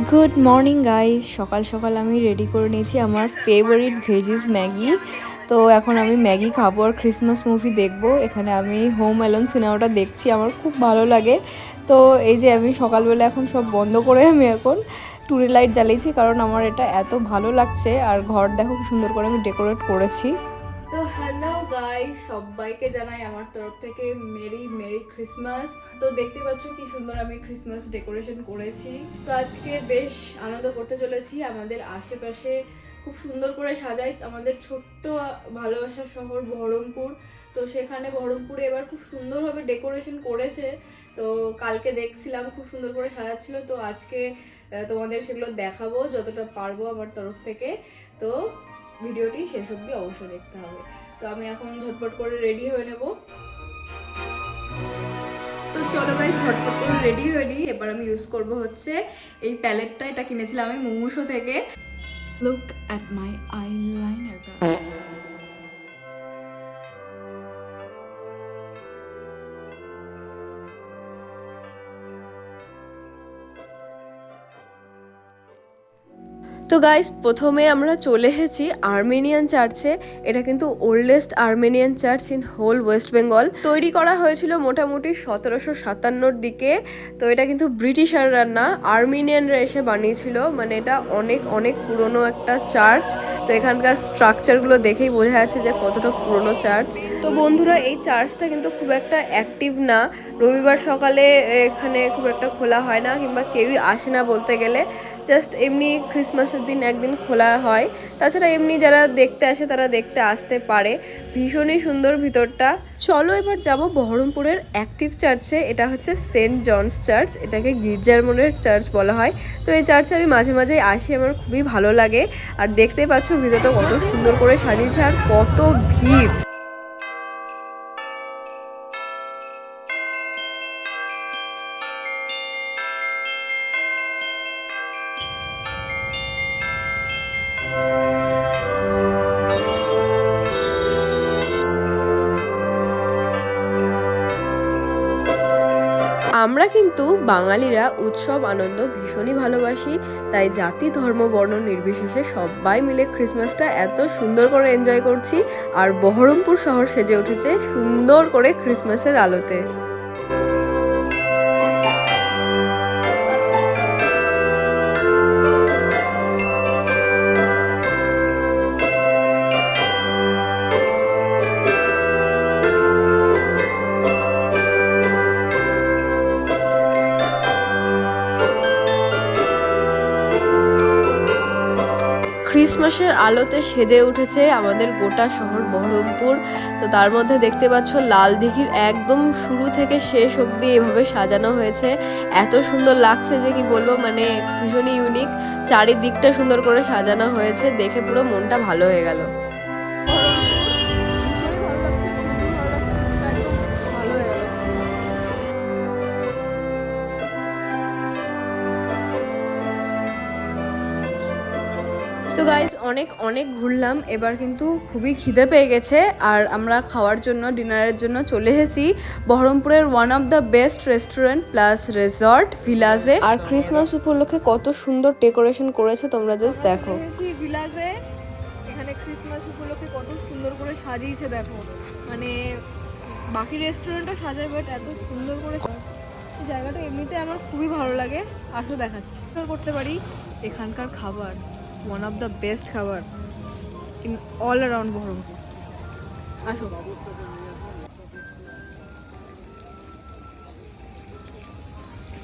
Good morning guys, সকাল সকাল আমি রেডি করে নিয়েছি আমার ফেভারিট ভেজিস ম্যাগি। তো এখন আমি ম্যাগি খাবো আর ক্রিসমাস মুভি দেখবো। এখানে আমি হোম অ্যালোন সিনেমাটা দেখছি, আমার খুব ভালো লাগে। তো এই যে আমি সকালবেলা এখন সব বন্ধ করে আমি এখন টুরি লাইট জ্বালিয়েছি, কারণ আমার এটা এত ভালো লাগছে। আর ঘর দেখো কি সুন্দর করে আমি ডেকোরেট করেছি। তো হ্যালো গাইস, সবাইকে জানাই আমার তরফ থেকে মেরি মেরি ক্রিসমাস। তো দেখতে পাচ্ছ কি সুন্দর আমি ক্রিসমাস ডেকোরেশন করেছি। তো আজকে বেশ আনন্দ করতে চলেছি। আমাদের আশেপাশে খুব সুন্দর করে সাজাই আমাদের ছোট্ট ভালোবাসার শহর বহরমপুর। তো সেখানে বহরমপুরে এবার খুব সুন্দরভাবে ডেকোরেশন করেছে। তো কালকে দেখছিলাম খুব সুন্দর করে সাজাচ্ছিল। তো আজকে তোমাদের সেগুলো দেখাবো যতটা পারবো আমার তরফ থেকে। তো ভিডিওটি শেষ অবধি অবশ্যই দেখতে হবে। তো আমি এখন ঝটপট করে রেডি হয়ে নেব। তো চলো গাইস, ঝটপট করে রেডি হয়ে নিই। এবার আমি ইউজ করব হচ্ছে এই প্যালেটটা। এটা কিনেছিলাম আমি মোমোশো থেকে। Look at my eyeliner guys. তো গাইস, প্রথমে আমরা চলে এসেছি আর্মেনিয়ান চার্চে। এটা কিন্তু oldest Armenian church in whole West Bengal. তৈরি করা হয়েছিল মোটামুটি 1757-র দিকে। তো এটা কিন্তু ব্রিটিশাররা না, আর্মেনিয়ানরা এসে বানিয়েছিল। মানে এটা অনেক অনেক পুরনো একটা চার্চ। তো এখানকার স্ট্রাকচারগুলো দেখেই বোঝা যাচ্ছে যে কতটা পুরনো চার্চ। তো বন্ধুরা, এই চার্চটা কিন্তু খুব একটা অ্যাক্টিভ না। রবিবার সকালে এখানে খুব একটা খোলা হয় না, কিংবা কেউই আসে না বলতে গেলে। জাস্ট এমনি ক্রিসমাসের দিন একদিন খোলা হয়। তাছাড়া এমনি যারা দেখতে আসে তারা দেখতে আসতে পারে। ভীষণই সুন্দর ভিতরটা। চলো এবার যাব বহরমপুরের অ্যাক্টিভ চার্চে। এটা হচ্ছে সেন্ট জনস চার্চ। এটাকে গির্জার মনের চার্চ বলা হয়। তো এই চার্চে আমি মাঝে মাঝেই আসি, আমার খুবই ভালো লাগে। আর দেখতে পাচ্ছ ভিতরটা কত সুন্দর করে সাজিয়েছে আর কত ভিড়। আমরা কিন্তু বাঙালিরা উৎসব আনন্দ ভীষণই ভালোবাসি। তাই জাতি ধর্ম বর্ণ নির্বিশেষে সবাই মিলে ক্রিসমাসটা এত সুন্দর করে এনজয় করছি। আর বহরমপুর শহর সেজে উঠেছে সুন্দর করে ক্রিসমাসের আলোতে। ক্রিসমাসের আলোতে সেজে উঠেছে আমাদের গোটা শহর বহরমপুর। তো তার মধ্যে দেখতে পাচ্ছ লাল দিঘির একদম শুরু থেকে শেষ অবধি এভাবে সাজানো হয়েছে। এত সুন্দর লাগছে যে কি বলবো, মানে ভীষণই ইউনিক। চারিদিকটা সুন্দর করে সাজানো হয়েছে, দেখে পুরো মনটা ভালো হয়ে গেল। তো গাইজ, অনেক অনেক ঘুরলাম, এবার কিন্তু খুবই খিদে পেয়ে গেছে। আর আমরা খাওয়ার জন্য ডিনারের জন্য চলে এসেছি বহরমপুরের one of the best restaurant plus resort ভিলাজে। আর ক্রিসমাস উপলক্ষে কত সুন্দর ডেকোরেশন করেছে তোমরা জাস্ট দেখো। ভিলাজে এখানে ক্রিসমাস উপলক্ষে কত সুন্দর করে সাজিয়েছে দেখো। মানে বাকি রেস্টুরেন্টও সাজায়, বাট এত সুন্দর করে জায়গাটা এমনিতে আমার খুবই ভালো লাগে। আসো দেখাচ্ছি করতে পারি এখানকার খাবার। ওয়ান অফ দ্য বেস্ট খাবার ইন অল অ্যারাউন্ড বহরমপুর। আসো।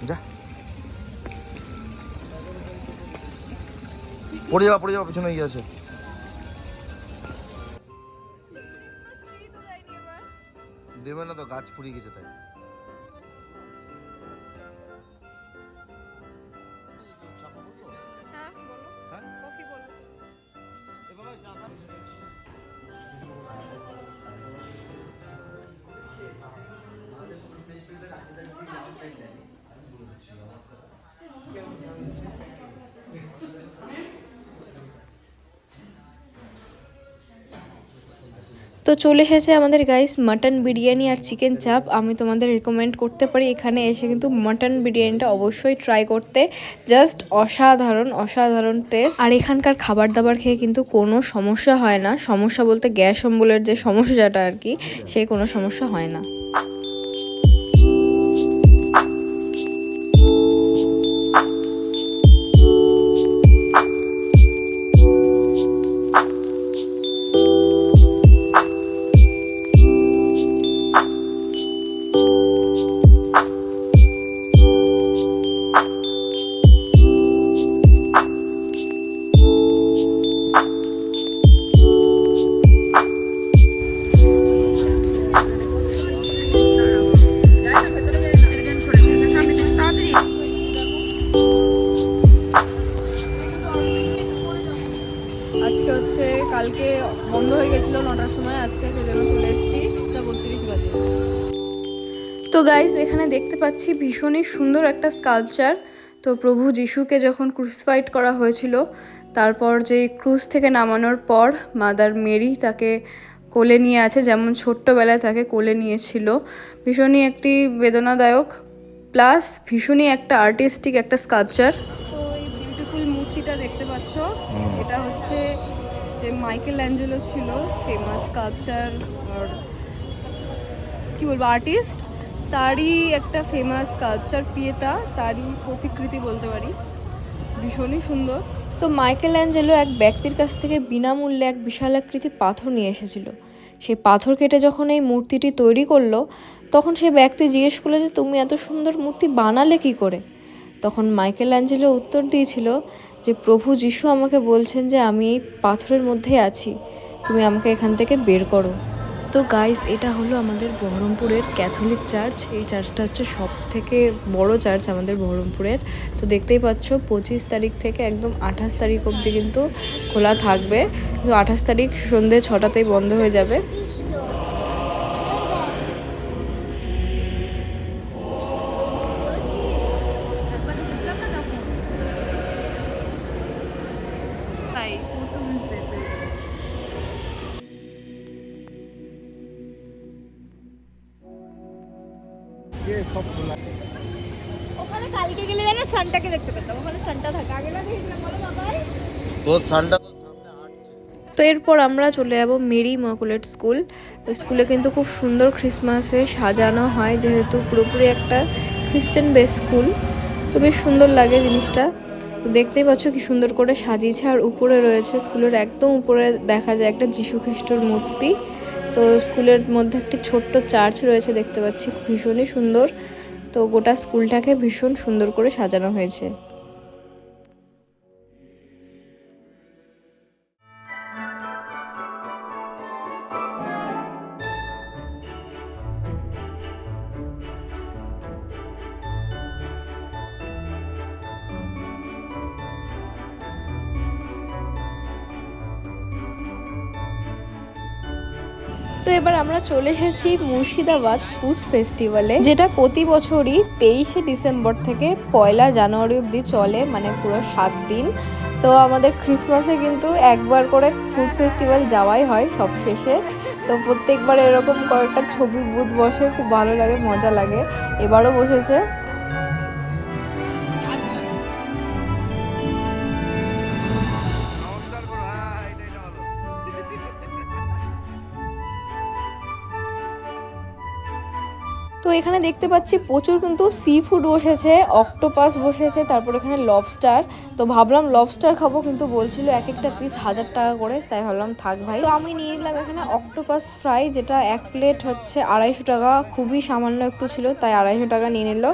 যা পড়ে যাওয়া পিছনে গিয়ে আছে। দেবে না তো, গাছ পুড়িয়ে গেছে তাই। তো চলে এসেছে আমাদের গাইস মাটন বিরিয়ানি আর চিকেন চাপ। আমি তোমাদের রিকমেন্ড করতে পারি এখানে এসে কিন্তু মাটন বিরিয়ানিটা অবশ্যই ট্রাই করতে। জাস্ট অসাধারণ অসাধারণ টেস্ট। আর এখানকার খাবার দাবার খেয়ে কিন্তু কোনো সমস্যা হয় না। সমস্যা বলতে গ্যাস অম্বলের যে সমস্যাটা আর কি, সেই কোনো সমস্যা হয় না। আজকে হচ্ছে কালকে বন্ধ হয়ে গেছিলো 9টার সময়, আজকে সেজন্য চলে এসেছি 32 বাজে। তো গাইস এখানে দেখতে পাচ্ছি ভীষণই সুন্দর একটা স্কাল্পচার। তো প্রভু যিশুকে যখন ক্রুসিফাইড করা হয়েছিল, তারপর যে ক্রুজ থেকে নামানোর পর মাদার মেরি তাকে কোলে নিয়ে আছে, যেমন ছোট্টবেলায় তাকে কোলে নিয়েছিল। ভীষণই একটি বেদনাদায়ক প্লাস ভীষণই একটা আর্টিস্টিক একটা স্কাল্পচার। তো এই বিউটিফুল মূর্তিটা দেখতে পাচ্ছ, এটা হচ্ছে যে মাইকেল অ্যাঞ্জেলো ছিল, ফেমাস স্কাল্পচার আর কি বলবো আর্টিস্ট, তারই একটা ফেমাস স্কাল্পচার পিয়েতা, তারই প্রতিকৃতি বলতে পারি। ভীষণই সুন্দর। তো মাইকেল অ্যাঞ্জেলো এক ব্যক্তির কাছ থেকে বিনামূল্যে এক বিশাল আকৃতি পাথর নিয়ে এসেছিল। সেই পাথর কেটে যখন এই মূর্তিটি তৈরি করলো, তখন সেই ব্যক্তি জিজ্ঞেস করলো যে তুমি এত সুন্দর মূর্তি বানালে কি করে? তখন মাইকেল অ্যাঞ্জেলো উত্তর দিয়েছিল যে প্রভু যিশু আমাকে বলছেন যে আমি এই পাথরের মধ্যেই আছি, তুমি আমাকে এখান থেকে বের করো। তো গাইস এটা হলো আমাদের বহরমপুরের ক্যাথলিক চার্চ। এই চার্চটা হচ্ছে সব থেকে বড় চার্চ আমাদের বহরমপুরের। তো দেখতেই পাচ্ছ 25 তারিখ থেকে একদম 28 তারিখ অবধি কিন্তু খোলা থাকবে, কিন্তু 28 তারিখ সন্ধ্যে 6টাতেই বন্ধ হয়ে যাবে। ওখানে কালকে গেলে যেন সানটাকে দেখতে পেতাম, ওখানে সানটা থাকে। আগে না দেখেছিলাম, বলো বাবাই। তো এরপর আমরা চলে যাব মেরি ইমাকুলেট স্কুল। ওই স্কুলে কিন্তু খুব সুন্দর ক্রিসমাসে সাজানো হয়, যেহেতু পুরোপুরি একটা খ্রিস্টান বেস স্কুল। তো বেশ সুন্দর লাগে জিনিসটা। তো দেখতেই পাচ্ছ কি সুন্দর করে সাজিয়েছে। আর উপরে রয়েছে, স্কুলের একদম উপরে দেখা যায় একটা যীশু খ্রিস্টর মূর্তি। তো স্কুলের মধ্যে একটি ছোট্ট চার্চ রয়েছে দেখতে পাচ্ছি, ভীষণই সুন্দর। তো গোটা স্কুলটাকে ভীষণ সুন্দর করে সাজানো হয়েছে। তো এবার আমরা চলে এসেছি মুর্শিদাবাদ ফুড ফেস্টিভ্যালে, যেটা প্রতি বছরই 23শে ডিসেম্বর থেকে 1লা জানুয়ারি অবধি চলে, মানে পুরো 7 দিন। তো আমাদের ক্রিসমাসে কিন্তু একবার করে ফুড ফেস্টিভ্যাল যাওয়াই হয় সব শেষে। তো প্রত্যেকবার এরকম কয়েকটা ছবি বুথ বসে, খুব ভালো লাগে, মজা লাগে। এবারও বসেছে। তো এখানে দেখতে পাচ্ছি প্রচুর কিন্তু সি ফুড বসেছে, অক্টোপাস বসেছে, তারপর এখানে লবস্টার। তো ভাবলাম লবস্টার খাবো, কিন্তু বলছিল এক একটা পিস 1000 টাকা করে, তাই ভাবলাম থাক ভাই। তো আমি নিয়ে নিলাম এখানে অক্টোপাস ফ্রাই, যেটা এক প্লেট হচ্ছে 250 টাকা, খুবই সামান্য একটু ছিল, তাই 250 টাকা নিয়ে নিল।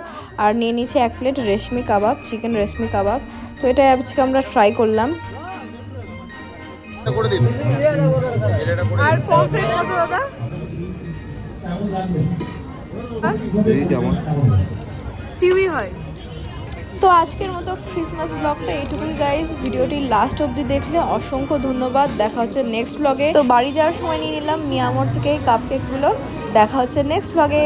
আর নিয়ে নিয়েছি এক প্লেট রেশমি কাবাব, চিকেন রেশমি কাবাব। তো এটা আজকে আমরা ট্রাই করলাম। আর পমফ্রেট কত দাদা? চিউই হয়। তো আজকের মতো ক্রিসমাস ব্লগটা এইটুকুই গাইজ। ভিডিওটি লাস্ট অবধি দেখলে অসংখ্য ধন্যবাদ। দেখা হচ্ছে নেক্সট ব্লগে। তো বাড়ি যাওয়ার সময় নিয়ে নিলাম মিয়ামোর থেকে এই কাপকেকগুলো। দেখা হচ্ছে নেক্সট ব্লগে।